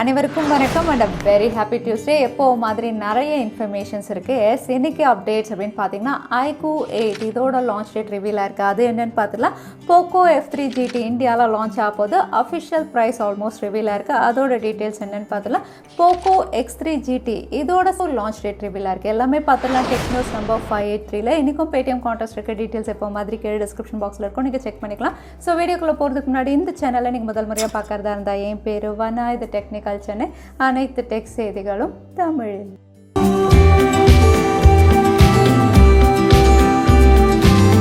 அனைவருக்கும் வணக்கம் and very happy Tuesday. எப்போ மாதிரி நிறைய இன்ஃபர்மேஷன்ஸ் இருக்குது. எஸ் இன்னைக்கு அப்டேட்ஸ் அப்படின்னு பார்த்தீங்கன்னா iQOO 8 இதோட லான்ச் டேட் ரிவீலாக இருக்குது. அது என்னென்னு பார்த்துக்கலாம். POCO X3 GT இந்தியாவில் லான்ச் ஆக போது அஃபிஷியல் ப்ரைஸ் ஆல்மோஸ்ட் ரிவீலாக இருக்குது. அதோட டீட்டெயில்ஸ் என்னென்னு பார்த்துலாம். POCO X3 GT இதோட லான்ச் டேட் ரிவீலாக இருக்குது. எல்லாமே பார்த்துலாம் டெக்னோஸ் நம்பர் 583ல இன்றைக்கும் Paytm கான்டெஸ்ட் இருக்க டீட்டெயில்ஸ் எப்போ மாதிரி கீழே டிஸ்கிரிப்ஷன் பாக்ஸில் இருக்கும், நீங்கள் செக் பண்ணிக்கலாம். ஸோ வீடியோக்குள்ளே போகிறதுக்கு முன்னாடி இந்த சேனலில் நீங்கள் முதல் முறையாக பார்க்குறதா இருந்தால் என் பேர் வனா, இது டெக்னிக்கல் சென்னை, அனைத்து டெக் செய்திகளும் தமிழில்.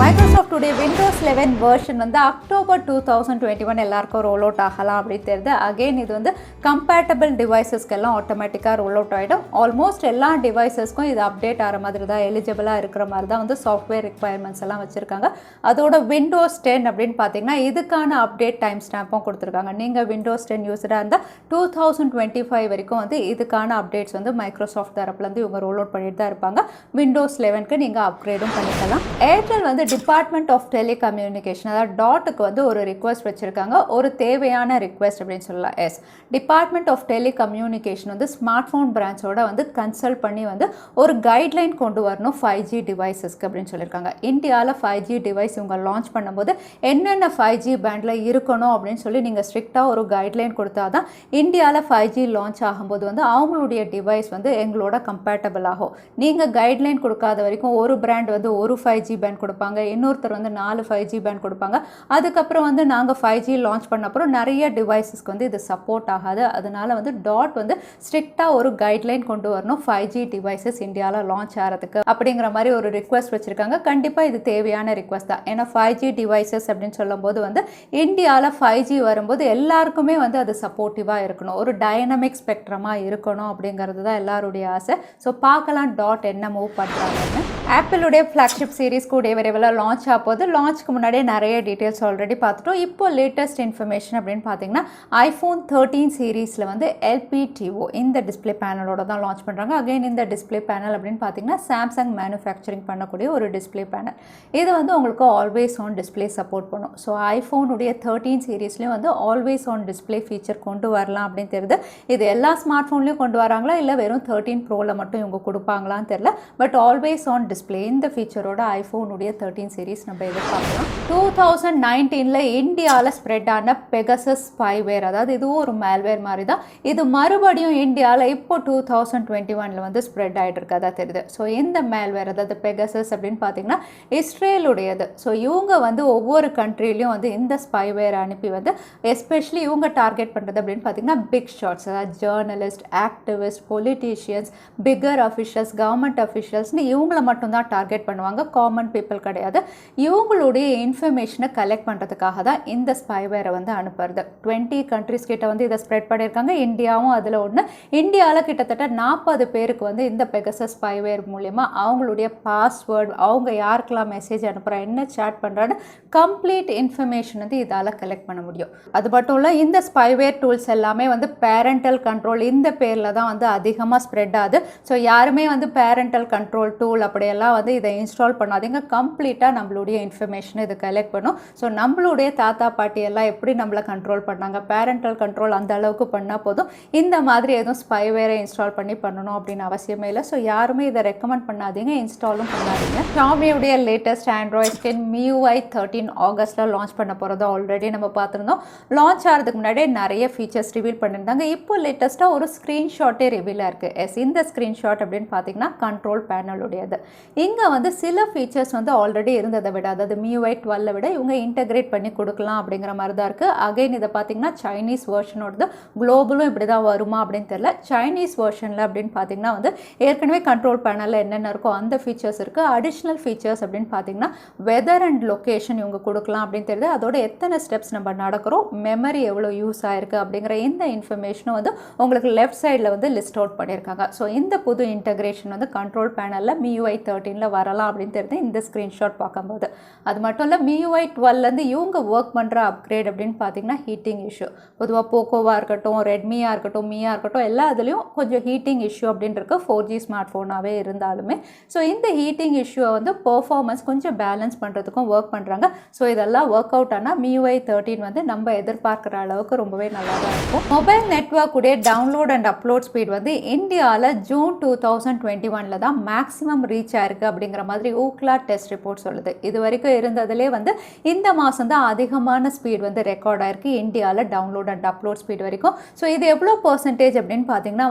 மைக்ரோசாஃப்ட் உடைய விண்டோஸ் 11 வெர்ஷன் வந்து அக்டோபர் 2021 எல்லாருக்கும் ரோல் அவுட் ஆகலாம் அப்படின்னு தெரியுது. அகெயின் இது வந்து கம்பேட்டபிள் டிவைசஸ்க்கெல்லாம் ஆட்டோமேட்டிக்காக ரோல் அவுட் ஆகிடும். ஆல்மோஸ்ட் எல்லா டிவைசஸ்க்கும் இது அப்டேட் ஆகிற மாதிரி தான், எலிஜிபிளாக இருக்கிற மாதிரி தான் வந்து சாஃப்ட்வேர் ரிக்வயர்மெண்ட்ஸ் எல்லாம் வச்சுருக்காங்க. அதோட விண்டோஸ் 10 அப்படின்னு பார்த்தீங்கன்னா இதுக்கான அப்டேட் டைம் ஸ்டாம்பும் கொடுத்துருக்காங்க. நீங்கள் விண்டோஸ் 10 யூஸராக இருந்தால் 2025 வரைக்கும் வந்து இதுக்கான அப்டேட்ஸ் வந்து மைக்ரோசாஃப்ட் தரப்புலேருந்து இவங்க ரோல் அவுட் பண்ணிட்டு தான் இருப்பாங்க. விண்டோஸ் 11க்கு நீங்கள் அப்கிரேடும் பண்ணிக்கலாம். ஏர்டெல் வந்து டிபார்ட்மெண்ட் ஆஃப் டெலிகம்யூனிகேஷன் அதாவது டாட்டுக்கு வந்து ஒரு ரிக்வெஸ்ட் வச்சுருக்காங்க. ஒரு தேவையான ரிக்வெஸ்ட் அப்படின்னு சொல்லலாம். எஸ் டிபார்ட்மெண்ட் ஆஃப் டெலிகம்யூனிகேஷன் வந்து ஸ்மார்ட் ஃபோன் பிரான்ச்சோட வந்து கன்சல்ட் பண்ணி வந்து ஒரு கைட்லைன் கொண்டு வரணும் 5G டிவைசஸ்க்கு அப்படின்னு சொல்லியிருக்காங்க. இந்தியாவில் 5G டிவைஸ் இவங்க லான்ச் பண்ணும்போது என்னென்ன 5G பேண்டில் இருக்கணும் அப்படின்னு சொல்லி நீங்கள் ஸ்ட்ரிக்டாக ஒரு கைட்லைன் கொடுத்தா தான் இந்தியாவில் 5G லான்ச் ஆகும்போது வந்து அவங்களுடைய டிவைஸ் வந்து எங்களோட கம்பேட்டபிள் ஆகும். நீங்கள் கைட்லைன் கொடுக்காத வரைக்கும் ஒரு பிராண்ட் வந்து ஒரு 5G பேண்ட் கொடுப்பாங்க, இன்னொருத்தர் வந்து 4 5G பேண்ட் கொடுப்பாங்க. அதுக்கப்புறம் வந்து நாங்கள் 5G லான்ச் பண்ண அப்புறம் நிறைய டிவைசஸ்க்கு வந்து இது சப்போர்ட் ஆகாது. அதனால வந்து டாட் வந்து ஸ்ட்ரிக்டாக ஒரு கைட்லைன் கொண்டு வரணும் 5G டிவைசஸ் இந்தியாவில் லான்ச் ஆகிறதுக்கு அப்படிங்கிற மாதிரி ஒரு ரிக்வெஸ்ட் வச்சுருக்காங்க. கண்டிப்பாக இது தேவையான ரிக்வெஸ்ட் தான். ஏன்னா 5G டிவைசஸ் அப்படின்னு சொல்லும்போது வந்து இந்தியாவில் 5G வரும்போது எல்லாருக்குமே வந்து அது சப்போர்ட்டிவாக இருக்கணும், ஒரு டைனமிக் ஸ்பெக்ட்ரமாக இருக்கணும் அப்படிங்கிறது தான் எல்லாருடைய ஆசை. ஸோ பார்க்கலாம் டாட் என்ன மூவ் பண்ணுறாங்கன்னு. ஆப்பிளுடைய ஃப்ளாக்ஷிப் சீரிஸ் கூடிய விரைவில் லான்ச் ஆகும்போது லான்ச்சுக்கு முன்னாடியே நிறைய டீட்டெயில்ஸ் ஆல்ரெடி பார்த்துட்டோம். இப்போ லேட்டஸ்ட் இன்ஃபர்மேஷன் அப்படின்னு பார்த்தீங்கன்னா iPhone 13 சீரீஸில் வந்து LPTO இந்த டிஸ்பிளே பேனலோட தான் லான்ச் பண்ணுறாங்க. அகைன் இந்த டிஸ்பிளே பேனல் அப்படின்னு பார்த்தீங்கன்னா சாம்சங் மேனுஃபேக்சரிங் பண்ணக்கூடிய ஒரு டிஸ்பிளே பேனல். இது வந்து உங்களுக்கு ஆல்வேஸ் ஆன் டிஸ்பிளே சப்போர்ட் பண்ணும். ஸோ ஐஃபோனுடைய 13 சீரீஸ்லேயும் வந்து ஆல்வேஸ் ஆன் டிஸ்பிளே ஃபீச்சர் கொண்டு வரலாம் அப்படின்னு தெரியுது. இது எல்லா ஸ்மார்ட் ஃபோன்லேயும் கொண்டு வராங்களா இல்லை வெறும் 13 ப்ரோவில் மட்டும் இவங்க கொடுப்பாங்களான்னு தெரியல. பட் ஆல்வேஸ் ஆன் டிஸ்பிளே இந்த ஃபீச்சரோட ஐஃபோனுடைய 13 சீரீஸ் நம்ம எதிர்பார்க்கலாம். 2019ல் இந்தியாவில் ஸ்ப்ரெட் ஆன பெகசஸ் ஸ்பைவேர், அதாவது இதுவும் ஒரு மேல்வேர் மாதிரி தான். இது மறுபடியும் இந்தியாவில் இப்போ 2021 வந்து ஸ்ப்ரெட் ஆகிட்டு இருக்கதா தெரியுது. ஸோ இந்த மேல்வேர் அதாவது பெகசஸ் அப்படின்னு பார்த்தீங்கன்னா இஸ்ரேலுடையது. ஸோ இவங்க வந்து ஒவ்வொரு கண்ட்ரிலையும் வந்து இந்த ஸ்பைவேர் அனுப்பி வந்து எஸ்பெஷலி இவங்க டார்கெட் பண்ணுறது அப்படின்னு பார்த்தீங்கன்னா பிக் ஷாட்ஸ், அதாவது journalist, activist, politicians, bigger officials, government அஃபிஷியல்ஸ்னு இவங்களை மட்டும்தான் டார்கெட் பண்ணுவாங்க, காமன் பீப்புள் கிடையாது. இவங்களுடைய இன்ஃபர்மேஷனை கலெக்ட் பண்ணுறதுக்காக தான் இந்த ஸ்பைவேரை வந்து அனுப்புறது. 20 கண்ட்ரிஸ் கிட்ட வந்து இதை ஸ்ப்ரெட் பண்ணியிருக்காங்க, இந்தியாவும் அதில் ஒன்று. இந்தியாவில் கிட்டத்தட்ட 40 பேருக்கு வந்து இந்த பெகசஸ் ஸ்பைவேர் மூலமா அவங்களுடைய பாஸ்வேர்டு, அவங்க யாருக்கெல்லாம் மெசேஜ் அனுப்புகிறா, என்ன சேட் பண்ணுறான்னு கம்ப்ளீட் இன்ஃபர்மேஷன் வந்து இதால் கலெக்ட் பண்ண முடியும். அது மட்டும் இல்லை இந்த ஸ்பைவேர் டூல்ஸ் எல்லாமே வந்து பேரண்டல் கண்ட்ரோல் இந்த பேரில் தான் வந்து அதிகமாக ஸ்ப்ரெட் ஆகுது. ஸோ யாருமே வந்து பேரண்டல் கண்ட்ரோல் டூல் அப்படியெல்லாம் வந்து இதை இன்ஸ்டால் பண்ணாதீங்க. கம்ப்ளீட்டாக நம்மளுடைய இன்ஃபர்மேஷனை இது கலெக்ட் பண்ணும். ஸோ நம்மளுடைய தாத்தா பாட்டி எல்லாம் எப்படி நம்மளை கண்ட்ரோல் பண்ணாங்க, பேரண்டல் கண்ட்ரோல் அந்த அளவுக்கு பண்ணால் போதும். இந்த மாதிரி எதுவும் ஸ்பைவேரை இன்ஸ்டால் பண்ணணும் அப்படின்னு அவசியமே இல்லை. ஸோ யாருமே இதை ரெக்கமெண்ட் பண்ணாதீங்க, இன்ஸ்டாலும் பண்ணாதீங்க. ஷாமியுடைய லேட்டஸ்ட் ஆண்ட்ராய்ட் ஸ்கின் MIUI 13 ஆகஸ்ட்டில் லான்ச் பண்ண போகிறதா ஆல்ரெடி நம்ம பார்த்துருந்தோம். லான்ச் ஆகிறதுக்கு முன்னாடியே நிறைய ஃபீச்சர்ஸ் ரிவீல் பண்ணியிருந்தாங்க. இப்போ லேட்டஸ்ட்டாக ஒரு ஸ்க்ரீன்ஷாட்டே ரிவீலாக இருக்குது. எஸ் இந்த ஸ்க்ரீன்ஷாட் அப்படின்னு பார்த்தீங்கன்னா கண்ட்ரோல் பேனலுடையது. இங்கே வந்து சில ஃபீச்சர்ஸ் வந்து ஆல்ரெடி இருந்ததை விட, அதாவது MIUI 12 விட இவங்க இன்டெகிரேட் பண்ணி கொடுக்கலாம் அப்படிங்கிற மாதிரி தான் இருக்குது. அகைன் இதை பார்த்தீங்கன்னா சைனீஸ் வெர்ஷனோடது, குளோபலும் இப்படி தான் வருமா அப்படின்னு தெரியல. சைனீஸ் வெர்ஷனில் அப்படின்னு பார்த்தீங்கன்னா வந்து ஏற்கனவே கண்ட்ரோல் பேனலில் என்னென்ன இருக்கோ அந்த ஃபீச்சர்ஸ் இருக்குது. அடிஷ்னல் ஃபீச்சர்ஸ் அப்படின்னு பார்த்தீங்கன்னா வெதர் அண்ட் லொக்கேஷன் இவங்க கொடுக்கலாம் அப்படின்னு தெரியுது. அதோட எத்தனை ஸ்டெப்ஸ் நம்ம நடக்கிறோம், மெமரி எவ்வளோ யூஸ் ஆயிருக்கு அப்படிங்கிற இந்த இன்ஃபர்மேஷனும் வந்து உங்களுக்கு லெஃப்ட் சைடில் வந்து லிஸ்ட் அவுட் பண்ணியிருக்காங்க. ஸோ இந்த புது இன்டெகிரேஷன் வந்து கண்ட்ரோல் பேனலில் MIUI 13ல வரலாம் அப்படின்னு தெரியுது இந்த ஸ்க்ரீன்ஷாட் பார்க்கும்போது. அது மட்டும் இல்லை MIUI 12லேருந்து இவங்க ஒர்க் பண்ணுற அப்கிரேட் அப்படின்னு பார்த்தீங்கன்னா ஹீட்டிங் இஷ்யூ. பொதுவாக போக்கோவாக இருக்கட்டும், ரெட்மியாக இருக்கட்டும், மியாக இருக்கட்டும், எல்லா இதுலேயும் கொஞ்சம் ஹீட்டிங் இஷ்யூ அப்படின்னு இருக்கு 4G ஸ்மார்ட் ஃபோனாகவே இருந்தாலுமே. ஸோ இந்த ஹீட்டிங் இஷ்யூவை வந்து பெர்ஃபார்மன்ஸ் கொஞ்சம் பேலன்ஸ் பண்ணுறதுக்கும் ஒர்க் பண்ணுறாங்க. ஸோ இதெல்லாம் ஒர்க் அவுட் ஆனால் MIUI 13 வந்து நம்ம எதிர்பார்க்குற அளவுக்கு ரொம்பவே நல்லா தான் இருக்கும். மொபைல் நெட்வொர்க் உடைய டவுன்லோட் அண்ட் அப்லோட் ஸ்பீட் வந்து இந்தியாவில் ஜூன் 2021 தான் மேக்ஸிமம் ரீச் ஆயிருக்கு அப்படிங்கிற மாதிரி ஊக்லா டெஸ்ட் ரிப்போர்ட் சொல்லுது. இது வரைக்கும் இருந்ததுலே வந்து இந்த மாதம் தான் அதிகமான ஸ்பீட் வந்து ரெக்கார்ட் ஆயிருக்கு இந்தியாவில் டவுன்லோட் அண்ட் அப்லோட் ஸ்பீட் வரைக்கும். ஸோ இது எவ்வளோ பர்சன்டேஜ் அப்படின்னு பார்த்தீங்கன்னா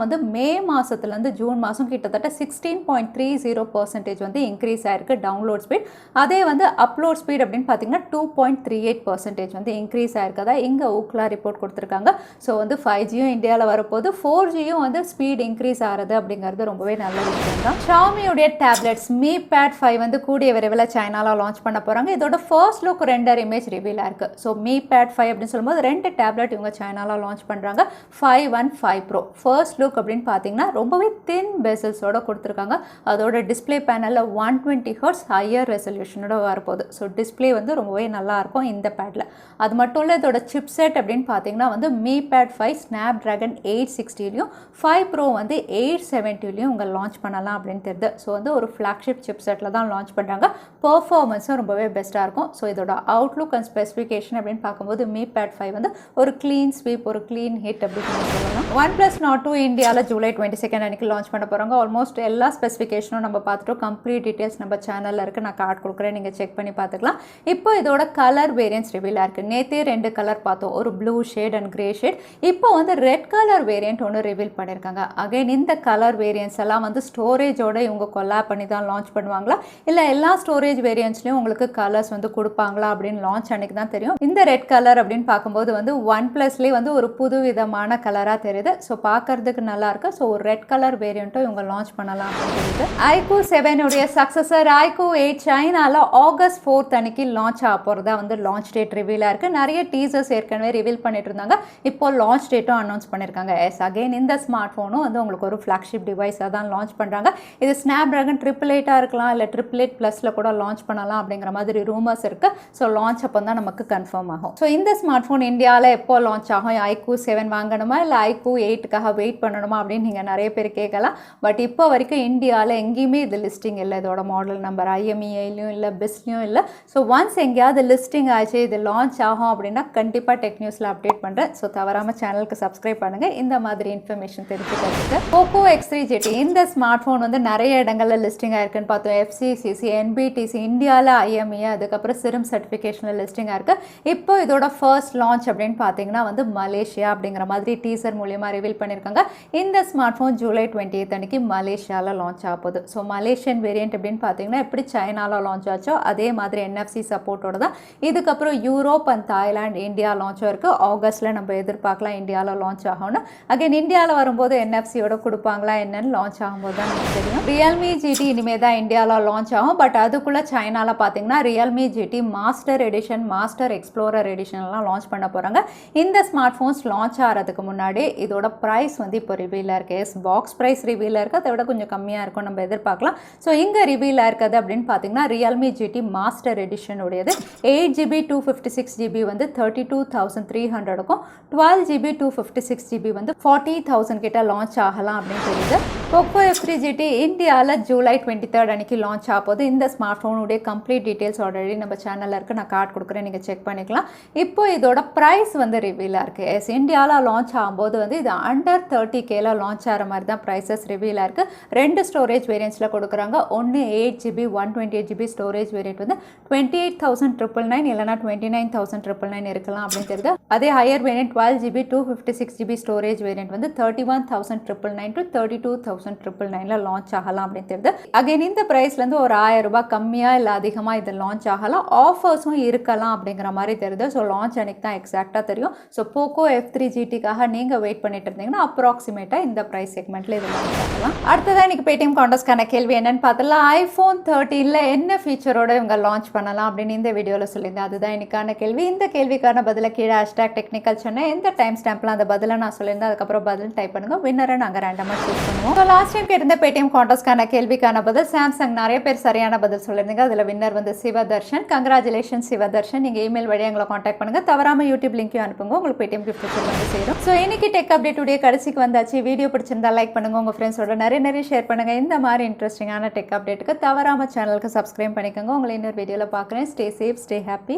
வந்து மே மாதத்துலேருந்து ஜூன் மாதம் கிட்டத்தட்ட 16.30% வந்து இன்க்ரீஸ் ஆயிருக்கு டவுன்லோட் ஸ்பீட். அதே வந்து அப்லோட் ஸ்பீட் அப்படின்னு பார்த்தீங்கன்னா 2.38% வந்து இன்க்ரீஸ் ஆயிருக்கதா இங்கே ஊக்லா ரிப்போர்ட் கொடுத்துருக்காங்க. ஸோ வந்து 5Gயும் இந்தியாவில் வரப்போது, 4Gயும் வந்து ஸ்பீட் இன்க்ரீஸ் ஆகிறது அப்படிங்கிறது ரொம்பவே நல்ல விஷயம் தான். ஷாமியுடைய டேப்லெட்ஸ் Mi Pad 5 வந்து கூடிய விரைவில் சைனாவில் லான்ச் பண்ண போகிறாங்க. இதோட first look render image reveal ஆயிருக்கு. ஸோ Mi Pad 5 அப்படின்னு சொல்லும்போது 2 டேப்லெட் இவங்க சைனாவில் லான்ச் பண்ணுறாங்க. 5 and 5 Pro. ஃபர்ஸ்ட் லுக் அப்படின்னு பார்த்தீங்கன்னா ரொம்பவே தின் பெசல்ஸோட கொடுத்துருக்காங்க. அதோட டிஸ்பிளே பேனலில் 120 Hz ஹையர் ரெசல்யூஷனோட வரப்போகுது. ஸோ டிஸ்பிளே வந்து ரொம்பவே நல்லாயிருக்கும் இந்த பேடில். அது மட்டும் இல்லை இதோட சிப் செட் அப்படின்னு பார்த்தீங்கன்னா வந்து Mi Pad 5 Snapdragon 860லையும் 5 Pro வந்து 870லையும் உங்கள் லான்ச் பண்ணலாம் அப்படின்னு தெரியுது. ஸோ வந்து ஒரு ஃப்ளாக்ஷிப் சிப் செட்டில் தான் லான்ச் பண்ணுறாங்க. பெர்ஃபார்மன்ஸும் ரொம்பவே பெஸ்ட்டாக இருக்கும். ஸோ இதோட அவுட்லுக் அண்ட் ஸ்பெசிஃபிகேஷன் அப்படின்னு பார்க்கும்போது Mi Pad 5 வந்து ஒரு க்ளீன் ஸ்வீப், ஒரு க்ளீன் ஹிட் அப்படின்னு சொல்லலாம். OnePlus Nord 2 இந்தியாவில் ஜூலை 22 அன்றைக்கி லான்ச் பண்ண போகிறாங்க. ஆல்மோஸ்ட் எல்லா ஸ்பெசிஃபிகேஷனும் நம்ம பார்த்துட்டோம். கம்ப்ளீட் டீட்டெயில்ஸ் நம்ம சேனலில் இருக்குது, நான் கார்டு கொடுக்குறேன், நீங்கள் செக் பண்ணி பார்த்துக்கலாம். இப்போ இதோட கலர் வேரியன்ட்ஸ் ரிவீலாக இருக்குது. நேற்றே 2 கலர் பார்த்தோம், ஒரு blue shade and grey shade. இப்போ வந்து ரெட் கலர் வேரியன்ட் ஒன்று ரிவீல் பண்ணியிருக்காங்க. அகைன் இந்த கலர் வேரியன்ட்ஸ் எல்லாம் வந்து ஸ்டோரேஜோட இவங்க கொலாப் பண்ணி தான் லான்ச் பண்ணுவாங்களா, இல்லை எல்லா ஸ்டோரேஜ் வேரியன்ட்ஸ்லையும் உங்களுக்கு கலர்ஸ் வந்து கொடுப்பாங்களா அப்படின்னு லான்ச் அன்றைக்கி தான் தெரியும். இந்த ரெட் கலர் அப்படின்னு பார்க்கும்போது வந்து OnePlusலேயே வந்து ஒரு புது விதமான கலராக தெரியுது. ஸோ பார்க்கறதுக்கு நல்லா இருக்கு. ஸோ ஒரு ரெட் கலர் வேரியண்ட்டும் இவங்க லான்ச் பண்ணலாம் அப்படின்னு தெரியுது. iQOO 7 உடைய சக்சஸர் iQOO 8 சைனால ஆகஸ்ட் 4 அன்னைக்கு லான்ச் ஆக போகிறதா வந்து லான்ச் டேட் ரிவீலாக இருக்குது. நிறைய டீசர்ஸ் ஏற்கனவே ரிவீல் பண்ணிட்டு இருந்தாங்க. இப்போ லான்ச் டேட்டும் அனௌன்ஸ் பண்ணியிருக்காங்க. எஸ் அகைன் இந்த ஸ்மார்ட் ஃபோனும் வந்து உங்களுக்கு ஒரு ஃப்ளாக்ஷிப் டிவைஸாக தான் லான்ச் பண்ணுறாங்க. இது Snapdragon 888 இருக்கலாம், இல்லை 888+ கூட லான்ச் பண்ணலாம் அப்படிங்கிற மாதிரி ரூமர்ஸ் இருக்குது. ஸோ லான்ச் அப்போ தான் நமக்கு கன்ஃபார்ம் ஆகும். ஸோ இந்த ஸ்மார்ட் ஃபோன் இந்தியாவில் எப்போ லான்ச் ஆகும், iQOO 7 வாங்கணுமா இல்லை iQOO 8க்காக வெயிட் பண்ணணுமா அப்படின்னு நீங்கள் நிறைய பேர் கேட்கலாம். பட் இப்போ வரைக்கும் இந்தியாவில் எங்கேயுமே இது லிஸ்டிங் இல்லை. இதோட மாடல் நம்பர் IMEIலையும் இல்லை, பெஸ்ட்லையும் இல்லை. ஸோ ஒன்ஸ் எங்கேயாவது லிஸ்டிங் ஆச்சு, இது லான்ச் ஆகும் அப்படின்னா கண்டிப்பாக டெக் நியூஸில் அப்டேட் பண்ணுறேன். ஸோ தவறாமல் சேனலுக்கு சப்ஸ்கிரைப் பண்ணுங்கள் இந்த மாதிரி இன்ஃபர்மேஷன் தெரிஞ்சுக்கிறதுக்கு. POCO X3 GT இந்த ஸ்மார்ட் ஃபோன் வந்து நிறைய இடங்களில் லிஸ்டிங் ஆயிருக்குன்னு பார்த்தோம். FCCC, NBTC, இந்தியாவில் IMEI, அதுக்கப்புறம் சிரம் சர்டிஃபிகேஷனில் லிஸ்டிங் ஆயிருக்கு. இப்போ இதோட ஃபர்ஸ்ட் லான்ச் அப்படின்னு பார்த்தீங்கன்னா வந்து மலேசியா அப்படிங்கிற மாதிரி டீசர் மூலியமாக ரிவீல் பண்ணியிருக்காங்க. இந்த ஸ்மார்ட் ஃபோன் ஜூலை 28 அன்னைக்கு மலேசியாவில் லான்ச் ஆகுது. ஸோ மலேசியன் வேரியன்ட் அப்படின்னு பார்த்தீங்கன்னா எப்படி சைனாவில் லான்ச் ஆச்சோ அதே மாதிரி NFC சப்போர்ட்டோட தான். இதுக்கப்புறம் யூரோப் அண்ட் தாய்லாந்து, இந்தியா லான்ச்சும் இருக்குது. ஆகஸ்ட்டில் நம்ம எதிர்பார்க்கலாம் இந்தியாவில் லான்ச் ஆகும்னு. அகைன் இந்தியாவில் வரும்போது NFCயோட கொடுப்பாங்களா என்னன்னு லான்ச் ஆகும்போது தான் நமக்கு தெரியும். Realme GT இனிமேல் தான் இந்தியாவில் லான்ச் ஆகும். பட் அதுக்குள்ளே சைனாவில் பார்த்தீங்கன்னா Realme GT master edition, master explorer எடிஷன்லாம் லான்ச் பண்ண போகிறாங்க. இந்த ஸ்மார்ட் ஃபோன்ஸ் லான்ச் ஆகிறதுக்கு முன்னாடி இதோட ப்ரைஸ் வந்து இப்போ ரிவீலாக இருக்குது. எஸ் பாக்ஸ் ப்ரைஸ் ரிவீலாக இருக்குது, அதை விட கொஞ்சம் கம்மியாக இருக்கும் நம்ம எதிர்பார்க்கலாம். ஸோ இங்கே ரிவீலாக இருக்குது அப்படின்னு பார்த்தீங்கன்னா Realme GT மாஸ்டர் எடிஷன் உடையது 8GB 256GB வந்து 32,300க்கும், 12GB 256GB வந்து 40,000 கிட்ட லான்ச் ஆகலாம் அப்படின்னு தெரியுது. POCO X3 GT இந்தியாவில் ஜூலை 23 அன்னைக்கு லான்ச் ஆகுது. இந்த ஸ்மார்ட் ஃபோனுடைய கம்ப்ளீட் டீட்டெயில்ஸ் ஆல்ரெடி நம்ம சேனலில் இருக்குது, நான் கார்டு கொடுக்குறேன், நீங்கள் செக் பண்ணிக்கலாம். இப்போ இதோட ப்ரைஸ் வந்து ரிவீலாக இருக்குது. எஸ் இந்தியாவில் லான்ச் ஆகும்போது வந்து இது அண்டர் 30Kல லான்ச் ஆகிற மாதிரி தான் ப்ரைஸஸ் ரிவீலாக இருக்குது. 2 ஸ்டோரேஜ் வேரியன்ட்ஸில் கொடுக்குறாங்க. ஒன்று 8GB 128GB ஸ்டோரேஜ் வேரியன்ட் வந்து 28,999 இல்லைனா 29,999 இருக்கலாம் அப்படின்னு தெரியுது. அதே higher variant 12GB 256GB storage variant வந்து 31,999 to 32,999ல லான்ச் ஆகலாம் அப்படின்னு தெரியுது. அகைன் இந்த ப்ரைஸ்லேருந்து ஒரு 1000 ரூபாய் கம்மியாக இல்லை அதிகமாக இது லான்ச் ஆகலாம். ஆஃபர்ஸும் இருக்கலாம் அப்படிங்கிற மாதிரி தெரியுது. ஸோ லான்ச் அன்னைக்கு தான் எக்ஸாக்டாக தெரியும். ஸோ POCO F3 GTக்காக நீங்கள் வெயிட் பண்ணிட்டு இருந்தீங்கன்னா அப்ராக்சிமேட்டாக இந்த ப்ரைஸ் செக்மெண்ட்டில் இது லான்ச் ஆகலாம். அடுத்ததான் இன்னைக்கு Paytm கான்டெஸ்ட்கான கேள்வி என்னன்னு பார்த்தலாம். iPhone 13ல என்ன ஃபீச்சரோட இவங்க லான்ச் பண்ணலாம் அப்படின்னு இந்த வீடியோவில் சொல்லியிருந்தேன். அதுதான் இன்னைக்கான கேள்வி. இந்த கேள்விக்கான பதிலை கீழே #technicalchennai எந்த டைம் ஸ்டாம்பில் அந்த பதிலை நான் சொல்லியிருந்தேன் அதுக்கப்புறம் பதில் டைப் பண்ணுங்க. வின்னரை நாங்கள் ரேண்டமாக சூஸ் பண்ணுவோம். ஸோ லாஸ்ட் டைம் கேட்டிருந்த Paytm கான்டெஸ்ட்கான கேள்விக்கான பதில் சாம்சங். நிறைய பேர் சரியான பதில் சொல்லியிருந்தீங்க. அதில் வின்னர் வந்து சிவதர்ஷன். கங்க்ராச்சுலேஷன் சிவதர்ஷன். நீங்கள் இமெயில் வழியாக எங்களை காண்டாக்ட் பண்ணுங்கள். தவறாமல் யூடியூப் லிங்க்கையும் அனுப்புங்க. உங்களுக்கு Paytm gift வந்து சேரும். ஸோ இன்னைக்கு டெக் அப்டேட் உடைய கடைசிக்கு வந்தாச்சு. வீடியோ பிடிச்சிருந்தா லைக் பண்ணுங்கள். உங்கள் ஃப்ரெண்ட்ஸோட நிறைய ஷேர் பண்ணுங்கள். இந்த மாதிரி இன்ட்ரெஸ்டிங்கான டெக் அப்டேட்டுக்கு தவறாமல் சேனலுக்கு சப்ஸ்கிரைப் பண்ணிக்கோங்க. உங்களை இன்னொரு வீடியோவில் பார்க்குறேன். Stay safe, stay happy.